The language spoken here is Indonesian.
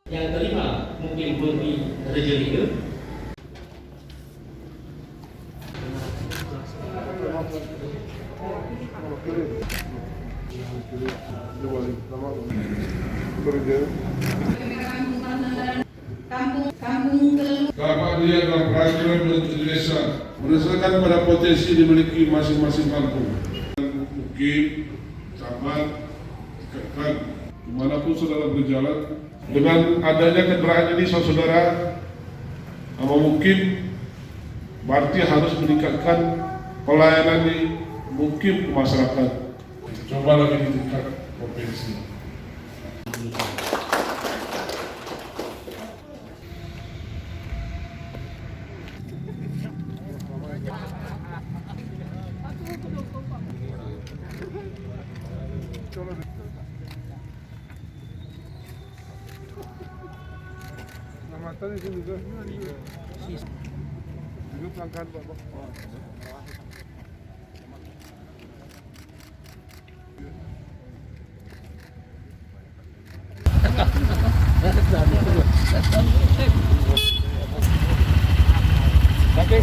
Yang kelima mungkin Bobi Rejelike. Bapak dia dalam peraturan menteri desa berdasarkan pada potensi dimiliki masing-masing kampung. Mungkin camat, kan dimanapun saudara berjalan dengan adanya kendaraan ini, saudara, mungkin berarti harus meningkatkan pelayanan di mungkin ke masyarakat. Coba lagi di tingkat provinsi. Mata di sini juga. Duduk langkan Bapak. Oke.